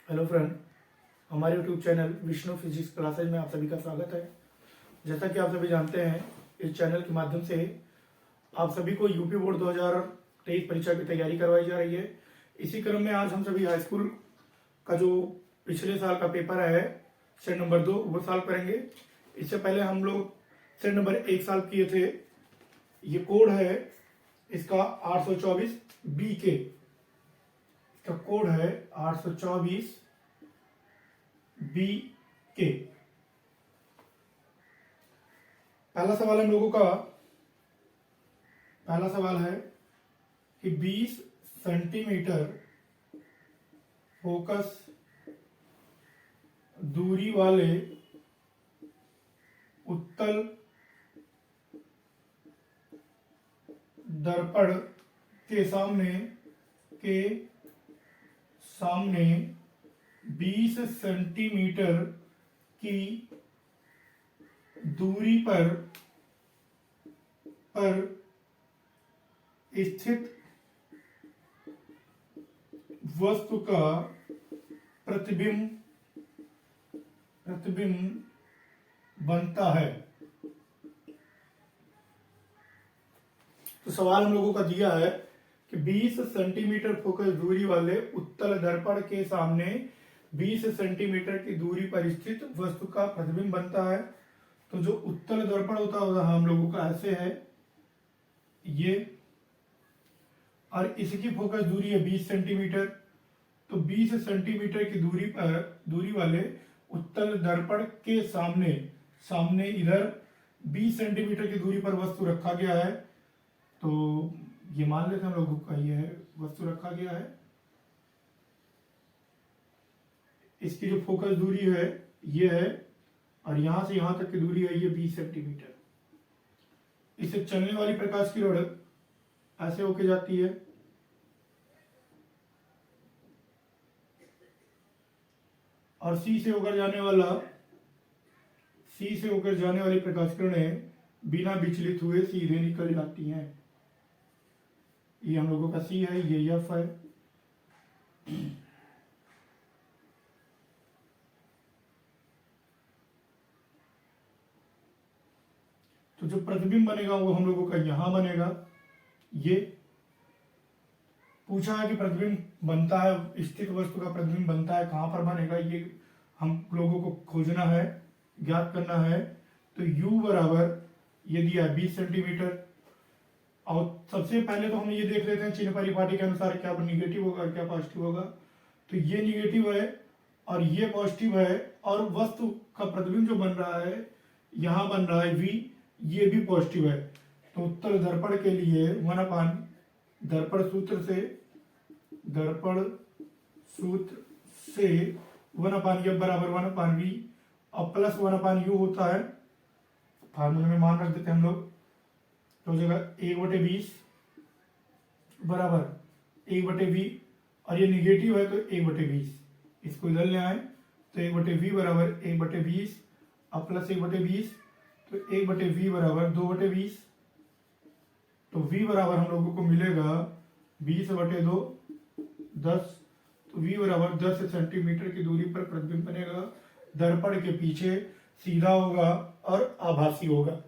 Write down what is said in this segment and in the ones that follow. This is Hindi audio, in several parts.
हेलो फ्रेंड, हमारे YouTube channel Vishnu physics classes में आप सभी का स्वागत है। जैसा कि आप सभी जानते हैं, इस चैनल के माध्यम से आप सभी को यूपी बोर्ड 2023 परीक्षा की तैयारी करवाई जा रही है। इसी क्रम में आज हम सभी हाई स्कूल का जो पिछले साल का पेपर है सेट नंबर 2 वो सॉल्व करेंगे। इससे पहले हम लोग सेट नंबर 1 सॉल्व किए थे। ये कोड है इसका 824 बी के, इसका कोड है 824 बी के। पहला सवाल है कि 20 सेंटीमीटर फोकस दूरी वाले उत्तल दर्पण के सामने 20 सेंटीमीटर की दूरी पर स्थित वस्तु का प्रतिबिंब बनता है। तो सवाल हम लोगों का दिया है कि 20 सेंटीमीटर फोकस दूरी वाले उत्तल दर्पण के सामने 20 सेंटीमीटर की दूरी पर स्थित वस्तु का प्रतिबिंब बनता है। तो जो उत्तल दर्पण होता है हम लोगों का ऐसे है ये, और इसकी फोकस दूरी है 20 सेंटीमीटर। तो 20 सेंटीमीटर की दूरी वाले उत्तल दर्पण के सामने इधर 20 सेंटीमीटर की दूरी पर वस्तु रखा गया है। तो ये मान लेते हैं हम लोगों का ये है वस्तु रखा गया है। इसकी जो फोकस दूरी है ये है, और यहां से यहां तक की दूरी है ये 20 सेंटीमीटर। इससे चलने वाली प्रकाश की किरण ऐसे होके जाती है, और सी से होकर जाने वाली प्रकाश किरणें बिना विचलित हुए सीधे निकल जाती हैं। ये हम लोगों का सी है, ये एफ है। तो जो प्रतिबिंब बनेगा वो हम लोगों का यहां बनेगा। ये पूछा है कि प्रतिबिंब बनता है, स्थित वस्तु का प्रतिबिंब बनता है, कहां पर बनेगा ये हम लोगों को खोजना है, ज्ञात करना है। तो U बराबर ये दिया 20 सेंटीमीटर। और सबसे पहले तो हम ये देख लेते हैं चिन्ह परिपाटी के अनुसार क्या निगेटिव होगा क्या पॉजिटिव होगा। तो ये निगेटिव है और ये पॉजिटिव है, और वस्तु का प्रतिबिंब जो बन रहा है यहां बन रहा है V, ये भी पॉजिटिव है। तो उत्तल दर्पण के लिए 1/, दर्पण सूत्र से 1/f बराबर 1/v और प्लस 1/u होता है। फार्मूले में मान रख देते हैं हम लोग। तो जगह 1/20 बराबर 1/v, और ये निगेटिव है तो 1/20। इसको इधर ले आए तो 1/v बराबर 1/20 और प्लस 1/20, तो 1/v बराबर 2/20। तो v बराबर हम लोगों को मिलेगा 20/2 10। तो v बराबर 10 सेंटीमीटर की दूरी पर प्रतिबिंब बनेगा, दर्पण के पीछे सीधा होगा और आभासी होगा।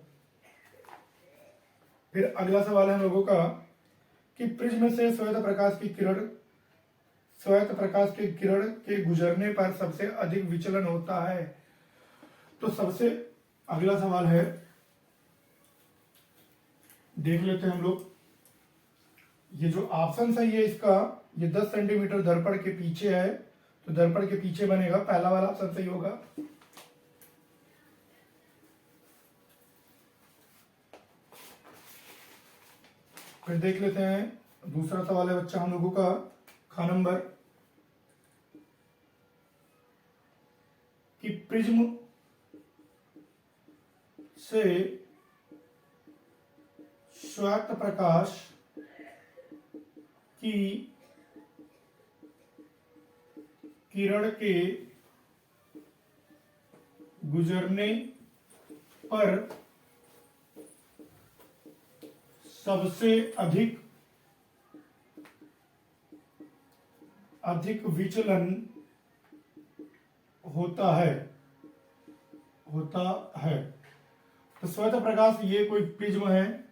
फिर अगला सवाल है हम लोगों का कि प्रिज्म से श्वेत प्रकाश की किरण के गुजरने पर सबसे अधिक विचलन होता है। तो सबसे अगला सवाल है, देख लेते हैं हम लोग। ये जो ऑप्शन है ये इसका, ये 10 सेंटीमीटर दर्पण के पीछे है, तो दर्पण के पीछे बनेगा, पहला वाला ऑप्शन सही होगा। फिर देख लेते हैं दूसरा सवाल है बच्चा हम लोगों का खा नंबर, कि प्रिज्म से श्वेत प्रकाश की किरण के गुजरने पर सबसे अधिक विचलन होता है होता है। तो श्वेत प्रकाश ये कोई प्रिज्म है।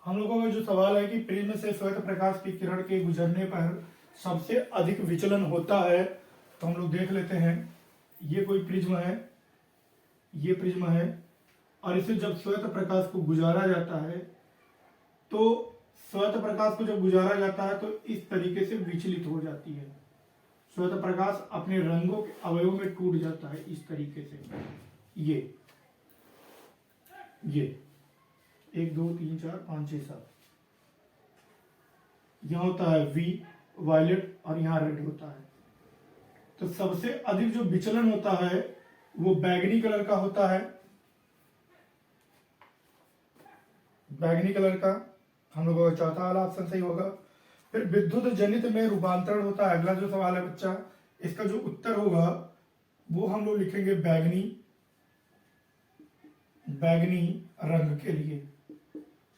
हम लोगों का जो सवाल है कि प्रिज्म से श्वेत प्रकाश की किरण के गुजरने पर सबसे अधिक विचलन होता है, तो हम लोग देख लेते हैं। ये कोई प्रिज्म है, ये प्रिज्म है, और इसे जब श्वेत प्रकाश को गुजारा जाता है तो श्वेत प्रकाश को जब गुजारा जाता है तो इस तरीके से विचलित हो जाती है। श्वेत प्रकाश अपने रंगों के अवयव में टूट जाता है इस तरीके से। ये 1 2 3 4 5 6 7 यहां होता है वी वायलेट और यहां रेड होता है। तो सबसे अधिक जो विचलन होता है वो बैगनी कलर का होता है। बैगनी कलर का हम लोगों का चौथा वाला ऑप्शन सही होगा। फिर विद्युत जनित में रूपांतरण होता है। अगला जो सवाल है बच्चा, इसका जो उत्तर होगा वो हम लोग लिखेंगे बैगनी रंग के लिए।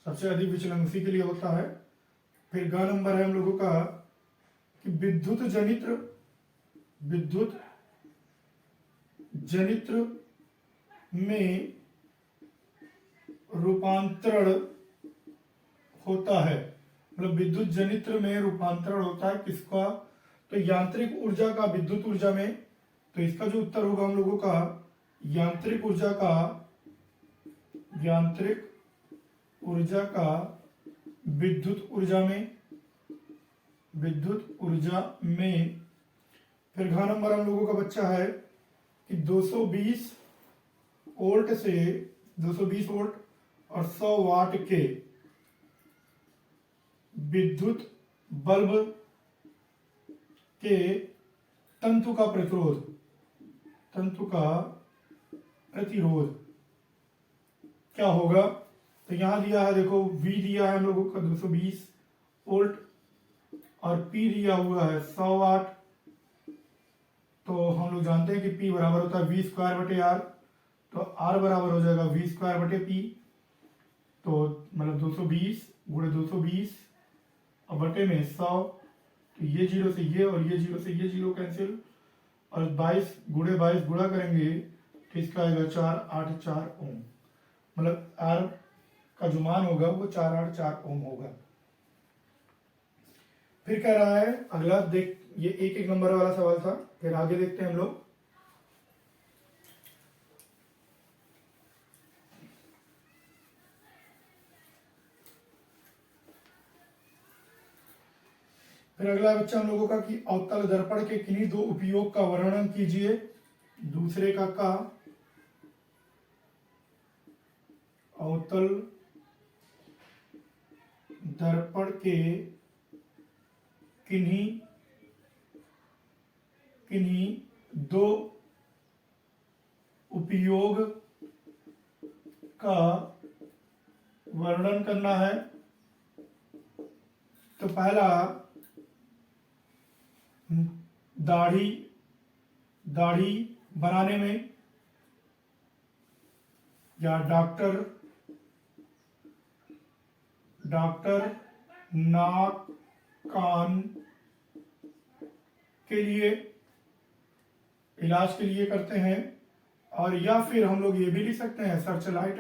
सबसे अधिक विचलन उसी के लिए होता है। फिर ग नंबर है हम लोगों का कि विद्युत जनित्र में रूपांतरण होता है। मतलब विद्युत जनित्र में रूपांतरण होता है किसका? तो यांत्रिक ऊर्जा का विद्युत ऊर्जा में। तो इसका जो उत्तर होगा हम लोगों का यांत्रिक ऊर्जा का विद्युत ऊर्जा में। फिर घ नंबर हम लोगों का बच्चा है कि 220 वोल्ट से 220 वोल्ट और 100 वाट के विद्युत बल्ब के तंतु का प्रतिरोध क्या होगा? तो यहां दिया है, देखो V दिया है हम लोगों का 220 वोल्ट और P दिया हुआ है 100 वाट। तो हम लोग जानते हैं कि P बराबर होता है V²/R। तो R बराबर हो जाएगा V²/P। तो मतलब 220 गुणे 220 और बटे में 100। तो ये 0 से ये और ये 0 से ये 0 कैंसिल, और 22 गुणे 22 गुणा करेंगे तो इसका आएगा 484 ओम। मतलब R का जो मान होगा वो 484 ओम होगा। फिर कह रहा है अगला, देख ये 1 नंबर वाला सवाल था। फिर आगे देखते हैं हम लोग। फिर अगला बच्चा हम लोगों का कि अवतल दर्पण के किन्हीं 2 उपयोग का वर्णन कीजिए। दूसरे का अवतल दर्पण के किन्हीं 2 उपयोग का वर्णन करना है। तो पहला दाढ़ी बनाने में, या डॉक्टर नाक कान के लिए इलाज के लिए करते हैं। और या फिर हम लोग ये भी लिख सकते हैं सर्च लाइट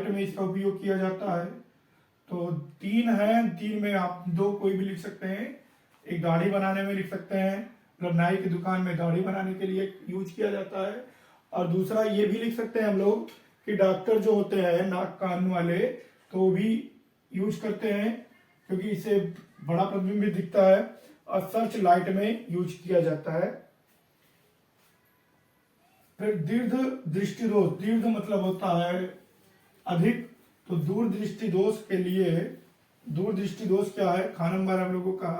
में इसका उपयोग किया जाता है। तो 3 है, 3 में आप 2 कोई भी लिख सकते हैं। एक दाढ़ी बनाने में लिख सकते हैं, मतलब नाई की दुकान में दाढ़ी बनाने के लिए यूज किया जाता है। और दूसरा ये भी लिख सकते हैं हम लोग कि डॉक्टर जो होते हैं नाक कान वाले, तो वो भी यूज करते हैं क्योंकि इसे बड़ा प्रतिबिंब दिखता है और सर्च लाइट में यूज किया जाता है। फिर दीर्घ दृष्टि दोष, दीर्घ मतलब होता है अधिक। तो दूर दृष्टि दोष के लिए, दूर दृष्टि दोष क्या है? खा नंबर हम लोगों का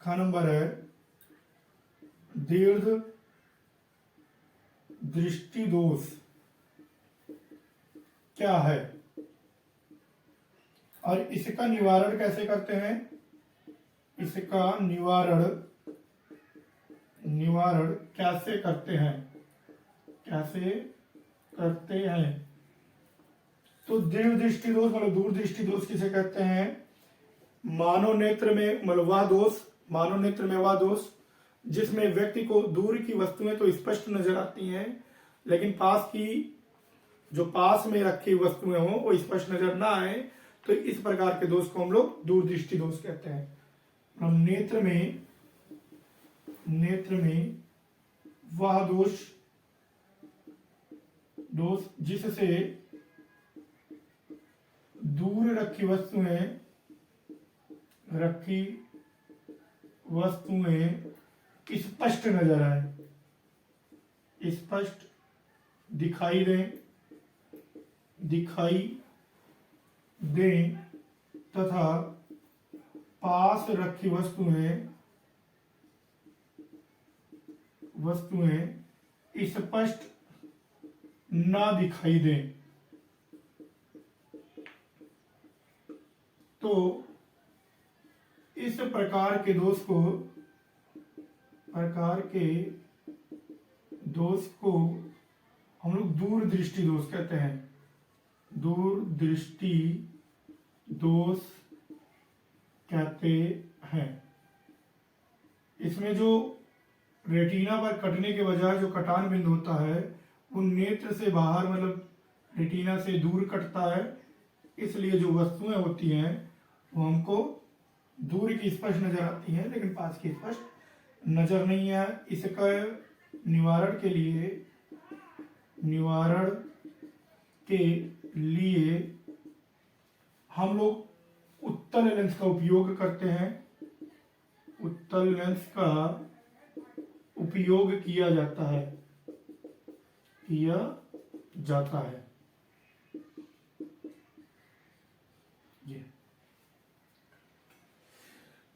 खा नंबर है दीर्घ दृष्टि दोष क्या है और इसका निवारण कैसे करते हैं? इसका निवारण कैसे करते हैं? तो दीर्घ दृष्टि दोष मतलब दूर दृष्टि दोष किसे कहते हैं? मानव नेत्र में मतलब वह दोष, मानव नेत्र में वह दोष जिसमें व्यक्ति को दूर की वस्तुएं तो स्पष्ट नजर आती हैं, लेकिन पास में रखी वस्तुएं हो वो स्पष्ट नजर ना आए, तो इस प्रकार के दोष को हम लोग दूरदृष्टि दोष कहते हैं। हम नेत्र में वह दोष जिससे दूर रखी वस्तुएं स्पष्ट नजर आए, स्पष्ट दिखाई दें तथा पास रखी वस्तुएं स्पष्ट ना दिखाई दें। तो इस प्रकार के दोष को हम लोग दूरदृष्टि दोष कहते हैं। दूरदृष्टि दोष कहते हैं। इसमें जो रेटिना पर कटने के बजाय जो कटान बिंदु होता है वो नेत्र से बाहर मतलब रेटिना से दूर कटता है, इसलिए जो वस्तुएं होती हैं वो हमको दूर की स्पष्ट नजर आती हैं लेकिन पास की स्पष्ट नजर नहीं है। इसका निवारण के लिए हम लोग उत्तल लेंस का उपयोग करते हैं। उत्तल लेंस का उपयोग किया जाता है। ये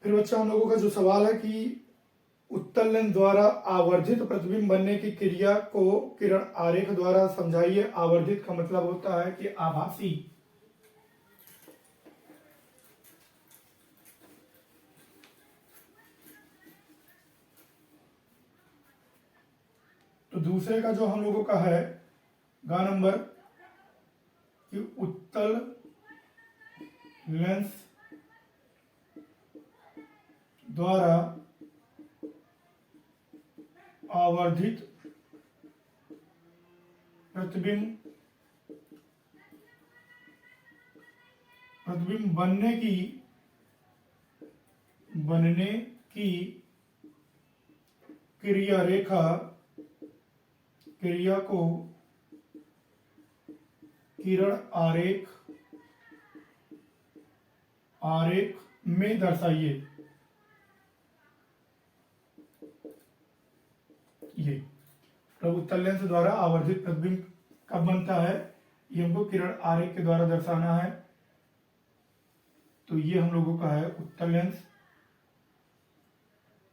फिर बच्चा हम लोगों का जो सवाल है कि उत्तल लेंस द्वारा आवर्धित प्रतिबिंब बनने की क्रिया को किरण आरेख द्वारा समझाइए। आवर्धित का मतलब होता है कि आभासी। तो दूसरे का जो हम लोगों का है गा नंबर कि उत्तल लेंस द्वारा आवर्धित प्रतिबिंब बनने की क्रिया को किरण आरेख में दर्शाइए। ये तो उत्तल लेंस द्वारा आवर्धित प्रतिबिंब कब बनता है, ये हमको किरण आरेख के द्वारा दर्शाना है। तो ये हम लोगों का है उत्तल लेंस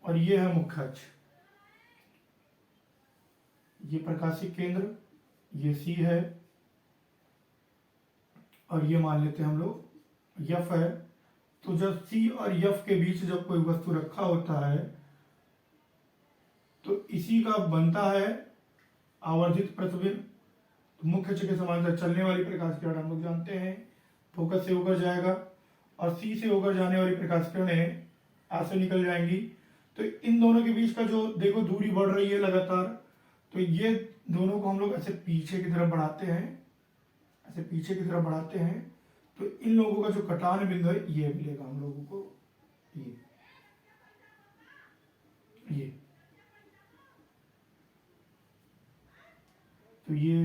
और ये है मुख्य अक्ष। ये प्रकाशिक केंद्र, ये सी है और ये मान लेते हैं हम लोग यफ है। तो जब सी और यफ के बीच जब कोई वस्तु रखा होता है तो इसी का बनता है आवर्धित प्रतिबिंब। तो मुख्य अक्ष के समांतर चलने वाली प्रकाश किरण हम लोग जानते हैं फोकस से होकर जाएगा और सी से होकर जाने वाली प्रकाश किरणें आ से निकल जाएंगी। तो इन दोनों के बीच का जो देखो दूरी बढ़ रही है लगातार, तो ये दोनों को हम लोग ऐसे पीछे की तरफ बढ़ाते हैं, तो इन लोगों का जो कटान बिंदु है ये मिलेगा हम लोगों को। ये तो ये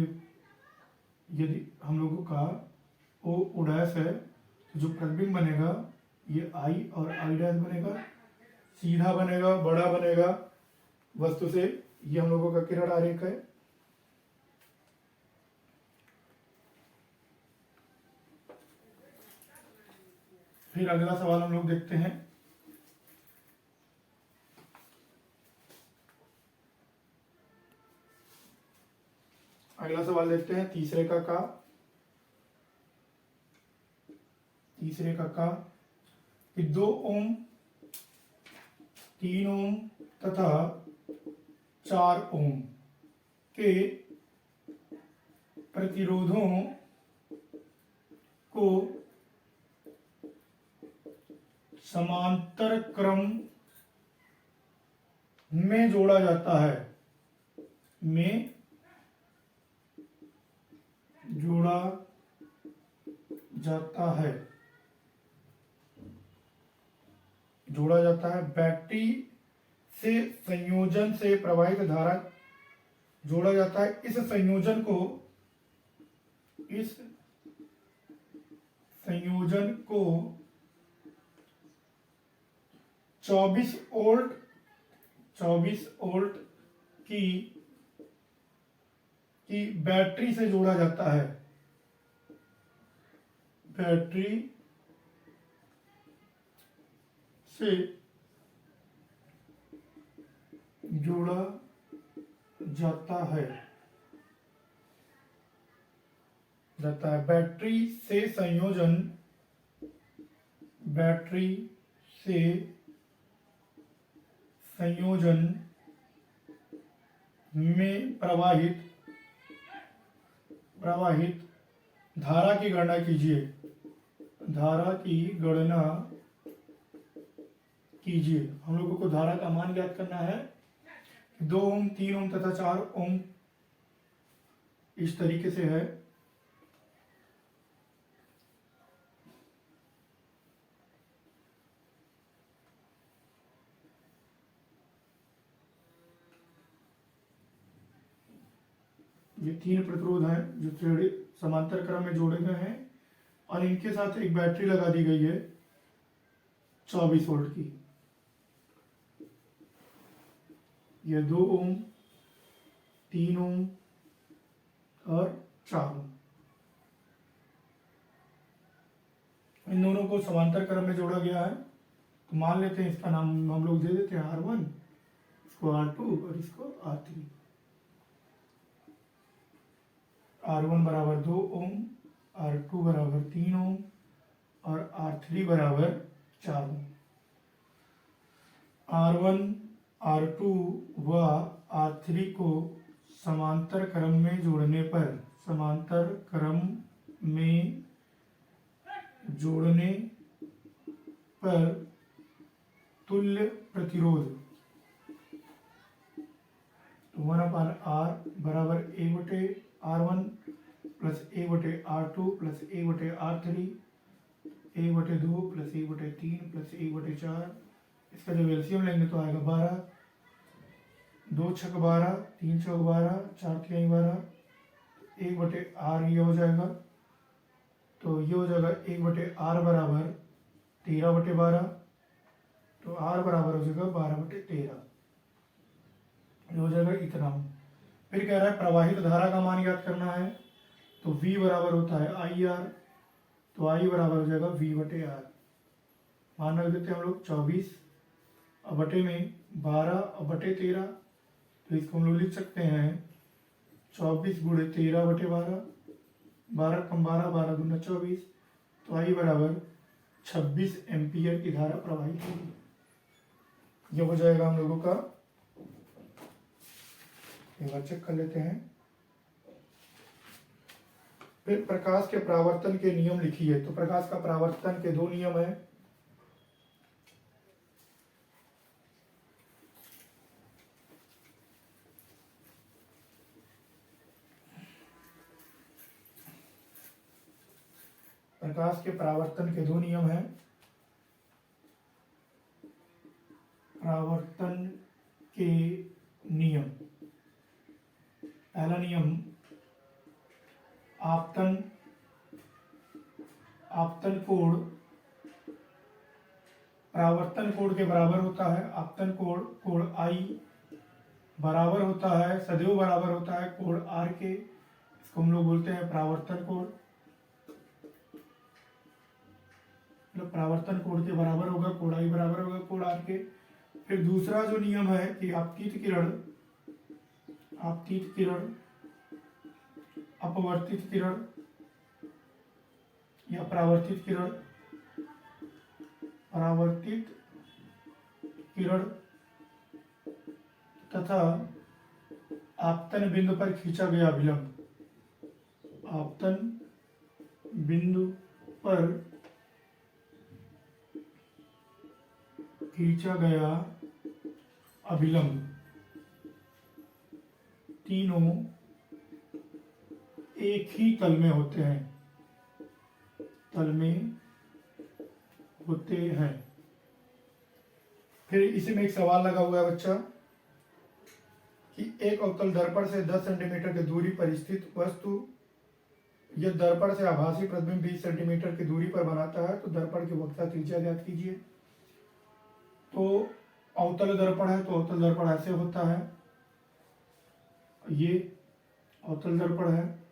यदि हम लोगों का ओ डैश है तो जो प्रतिबिंब बनेगा ये आई और आई डैश बनेगा, सीधा बनेगा, बड़ा बनेगा वस्तु से। ये हम लोगों का किरण आरेख है। फिर अगला सवाल हम लोग देखते हैं। अगला सवाल देखते हैं तीसरे का कि 2 ओम 3 ओम तथा 4 ओम के प्रतिरोधों को समांतर क्रम में जोड़ा जाता है, में जोड़ा जाता है, जोड़ा जाता है। बैटरी से संयोजन से प्रवाहित धारा जोड़ा जाता है। इस संयोजन को 24 वोल्ट की बैटरी से जोड़ा जाता है, बैटरी से जोड़ा जाता है, बैटरी से संयोजन में प्रवाहित धारा की गणना कीजिए, हम लोगों को धारा का मान ज्ञात करना है। 2 ओम, 3 ओम तथा 4 ओम इस तरीके से है। ये 3 प्रतिरोध हैं जो श्रेणी समांतर क्रम में जोड़े गए हैं और इनके साथ एक बैटरी लगा दी गई है 24 वोल्ट की। यह 2 ओम, 3 ओम और 4 ओम, इन दोनों को समांतर क्रम में जोड़ा गया है। तो मान लेते हैं इसका नाम हम लोग दे देते हैं R1, इसको R2 और इसको R3। R1 बराबर 2 ओम, R2 बराबर 3 ओम और R3 बराबर 4 ओम। R1, R2 व R3 को समांतर क्रम में जोड़ने पर तुल्य प्रतिरोध 1/R बराबर 1/R1 plus 1/R2 plus 1/R3, 1/2 plus 1/3 plus 1/4। इसका जब एलसीएम लेंगे तो आएगा 12, 2 छक 12, 3 चौक 12, 4 तिहाई 12, 1/R ये हो जाएगा। तो ये हो जाएगा 1/R बराबर 13/12, तो R बराबर हो जाएगा 12/13, ये हो जाएगा इतना। फिर कह रहा है प्रवाहित धारा का मान ज्ञात करना है, तो V बराबर होता है IR, तो I बराबर हो जाएगा V/R। मान रख देते हैं हम लोग 24 और बटे में 12 और बटे 13, तो इसको हम लोग लिख सकते हैं 24 गुणे 13/12, 12 कम 12, 12 दूना 24, तो I बराबर 26 एम्पियर की धारा प्रवाहित होगी। ये हो जाएगा हम लोगों का। एक बार चेक कर लेते हैं। फिर प्रकाश के परावर्तन के नियम लिखिए। तो प्रकाश का परावर्तन के 2 नियम है। प्रकाश के परावर्तन के 2 नियम हैं। परावर्तन के नियम, पहला नियम आपतन कोण परावर्तन कोण के बराबर होता है। आपतन कोण I बराबर होता है, सदैव बराबर होता है कोण R के। इसको हम लोग बोलते हैं परावर्तन कोण। मतलब परावर्तन कोण के बराबर होगा कोण I बराबर होगा कोण R के। फिर दूसरा जो नियम है कि आपतित किरण अपवर्तित किरण या परावर्तित किरण तथा आपतन बिंदु पर खींचा गया विलंब, आपतन बिंदु पर खींचा गया अभिलंब तीनों एक ही तल में होते हैं, तल में होते हैं। फिर इसी में एक सवाल लगा हुआ है बच्चा कि एक अवतल दर्पण से 10 सेंटीमीटर की दूरी पर स्थित वस्तु यह दर्पण से आभासी प्रतिबिंब 20 सेंटीमीटर की दूरी पर बनाता है तो दर्पण की वक्रता त्रिज्या ज्ञात कीजिए। तो अवतल दर्पण है तो अवतल दर्पण ऐसे होता है, ये अवतल दर्पण है,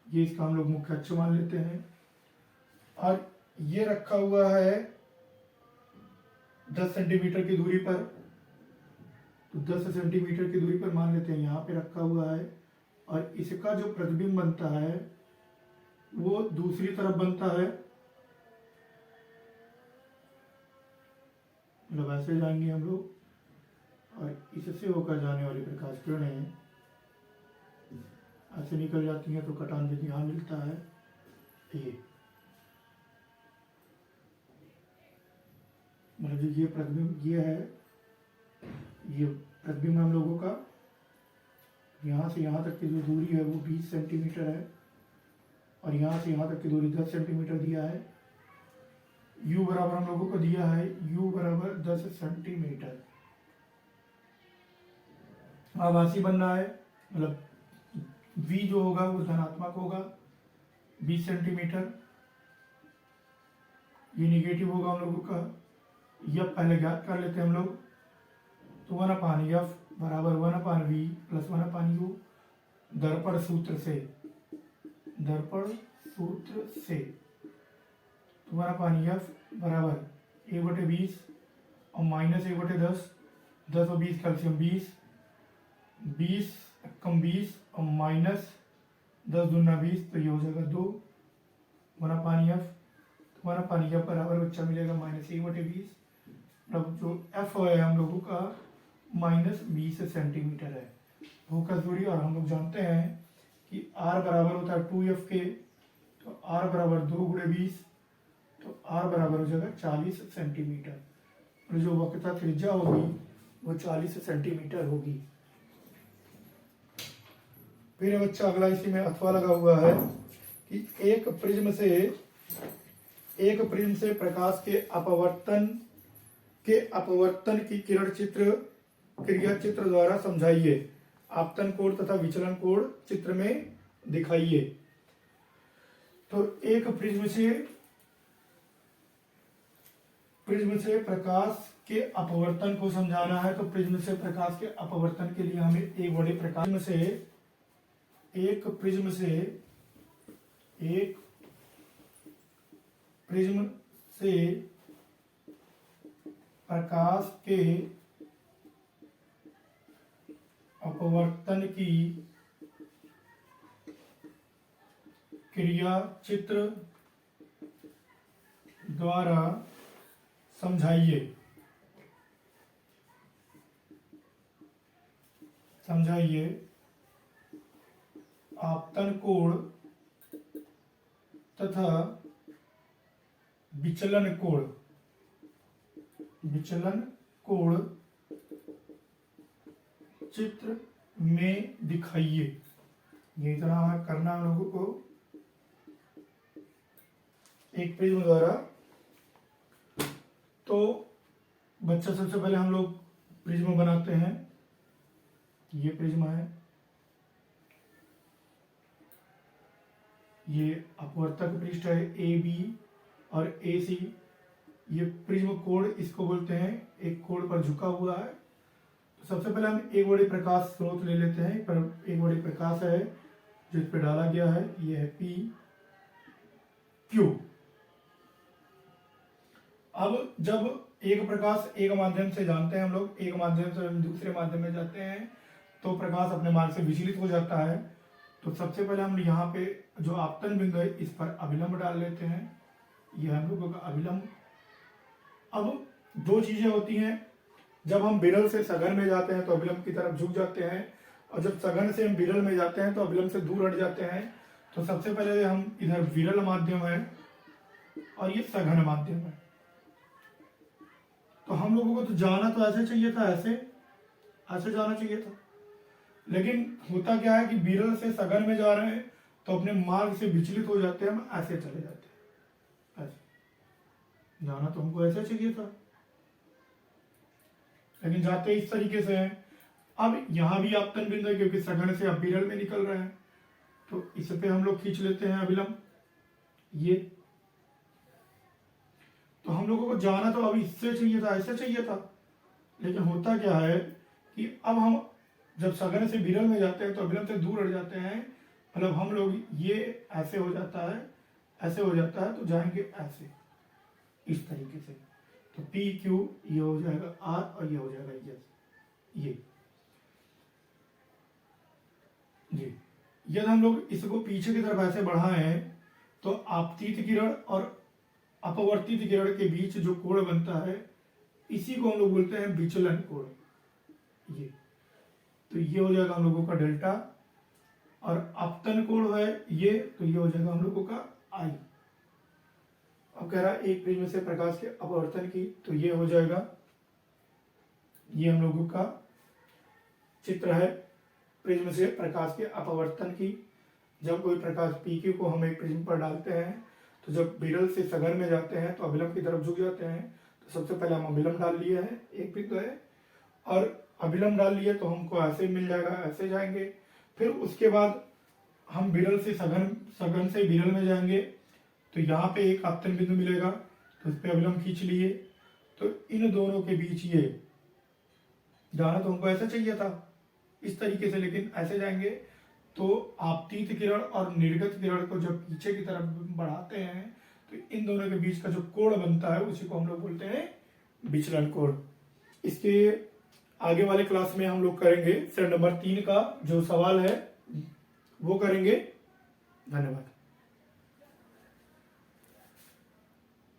ये इसका हम लोग मुख्य अक्ष मान लेते हैं। और ये रखा हुआ है 10 सेंटीमीटर की दूरी पर, तो 10 सेंटीमीटर की दूरी पर मान लेते हैं यहाँ पे रखा हुआ है। और इसका जो प्रतिबिंब बनता है वो दूसरी तरफ बनता है, मतलब ऐसे जाएंगे हम लोग और इससे होकर जाने वाली प्रकाश किरणें ऐसे निकल जाती हैं तो कटान बिंदु यहाँ मिलता है ये, मतलब जो ये प्रतिबिंब ये है, ये प्रतिबिंब हम लोगों का यहाँ से यहाँ तक की जो दूरी है वो 20 सेंटीमीटर है और यहाँ से यहाँ तक की दूरी 10 सेंटीमीटर दिया है। u बराबर हम लोगों को दिया है u बराबर 10 सेंटीमीटर। आभासी बनना है, मतलब v जो होगा वो धनात्मक होगा 20 सेंटीमीटर, ये निगेटिव होगा हम लोगों का। यह पहले ज्ञात कर लेते हैं हम लोग, तो 1/f बराबर 1/v प्लस 1/u दर्पण सूत्र से, दर्पण सूत्र से 1/f बराबर 1/20 और माइनस 1/10, 10 और 20 कैल्शियम 20, 20 कम 20 और माइनस 10 दूना 20, तो ये हो जाएगा 2 1/f। 1/f बराबर बच्चा मिलेगा -1/20, मतलब जो f है हम लोगों का -20 सेंटीमीटर है फोकस दूरी। और हम लोग जानते हैं कि r बराबर होता है 2f के, तो r बराबर 2 × 20, तो r बराबर हो जाएगा 40 सेंटीमीटर और जो वक्रता त्रिज्या होगी वो 40 सेंटीमीटर होगी। फिर बच्चा अगला इसी में अथवा लगा हुआ है कि एक प्रिज्म से प्रकाश के अपवर्तन की किरण चित्र क्रिया चित्र द्वारा समझाइए, आपतन कोण तथा विचलन कोण चित्र में दिखाइए। तो एक प्रिज्म से प्रकाश के अपवर्तन को समझाना है, तो प्रिज्म से प्रकाश के अपवर्तन के लिए हमें एक बड़े प्रकाश एक प्रिज्म से प्रकाश के अपवर्तन की क्रिया चित्र द्वारा समझाइए आपतन कोण तथा विचलन कोण चित्र में दिखाइए। ये इतना करना हम लोगों को एक प्रिज्म द्वारा। तो बच्चा सबसे पहले हम लोग प्रिज्म बनाते हैं, ये प्रिज्म है, ये अपवर्तक पृष्ठ है ए बी और ए सी, ये प्रिज्म कोण इसको बोलते हैं, एक कोण पर झुका हुआ है। तो सबसे पहले हम एक बड़े प्रकाश स्रोत ले लेते हैं, पर एक बड़े प्रकाश है जो इस पर डाला गया है, ये है पी क्यू। अब जब एक प्रकाश एक माध्यम से जानते हैं हम लोग, एक माध्यम से दूसरे माध्यम में जाते हैं तो प्रकाश अपने मार्ग से विचलित हो जाता है। तो सबसे पहले हम यहाँ पे जो आपतन बिंदु है इस पर अभिलंब डाल लेते हैं, यह हम लोगों का अभिलंब। अब दो चीजें होती हैं, जब हम विरल से सघन में जाते हैं तो अभिलंब की तरफ झुक जाते हैं, और जब सघन से हम विरल में जाते हैं तो अभिलंब से दूर हट जाते हैं। तो सबसे पहले हम इधर विरल माध्यम है और ये सघन माध्यम है, तो हम लोगों को तो जाना तो ऐसे चाहिए था, ऐसे ऐसे जाना चाहिए था, लेकिन होता क्या है कि विरल से सघन में जा रहे हैं तो अपने मार्ग से विचलित हो जाते हैं, हम ऐसे चले जाते हैं। ऐसे जाना तो हमको ऐसे चाहिए था, लेकिन जाते इस तरीके से हैं। अब यहां भी आपतन बिंदु है क्योंकि सघन से अब विरल में निकल रहे हैं, तो इस पे हम लोग खींच लेते हैं अभिलंब ये। तो हम लोगों को जाना तो अब इससे चाहिए था, ऐसे चाहिए था, लेकिन होता क्या है कि अब हम जब सघन से विरल में जाते हैं तो अभिलंब से दूर हट जाते हैं, मतलब हम लोग ये ऐसे हो जाता है, ऐसे हो जाता है, तो जाएंगे ऐसे इस तरीके से। तो पी क्यू ये हो जाएगा आर और ये हो जाएगा एस, ये जी। यदि हम लोग इसको पीछे की तरफ ऐसे बढ़ाए हैं तो आपतित किरण और अपवर्तित किरण के बीच जो कोण बनता है इसी को हम लोग बोलते हैं विचलन कोण, ये। तो ये हो जाएगा हम लोगों का डेल्टा, और अपतन कोण है ये, तो ये हो जाएगा हम लोगों का आई। अब कह रहा है एक प्रिज्म से प्रकाश के अपवर्तन की, तो ये हो जाएगा, ये हम लोगों का चित्र है प्रिज्म से प्रकाश के अपवर्तन की। जब कोई प्रकाश पीक्यू को हम एक प्रिज्म पर डालते हैं तो जब विरल से सघन में जाते हैं तो अभिलंब की तरफ झुक जाते हैं। तो सबसे पहले हम अभिलंब डाल लिए हैं, एक बिंदु है, और अभिलंब डाल लिए तो हमको ऐसे मिल जाएगा, ऐसे जाएंगे। फिर उसके बाद हम विरल से सघन से विरल में जाएंगे तो यहाँ पे एक आपतन बिंदु मिलेगा, तो उस पर अभिलंब खींच लिए। तो इन दोनों के बीच ये जाना तो हमको ऐसा चाहिए था इस तरीके से, लेकिन ऐसे जाएंगे तो आपतित किरण और निर्गत किरण को जब पीछे की तरफ बढ़ाते हैं तो इन दोनों के बीच का जो कोण बनता है उसी को हम लोग बोलते हैं विचलन कोण। इसके आगे वाले क्लास में हम लोग करेंगे सेट नंबर 3 का जो सवाल है वो करेंगे। धन्यवाद।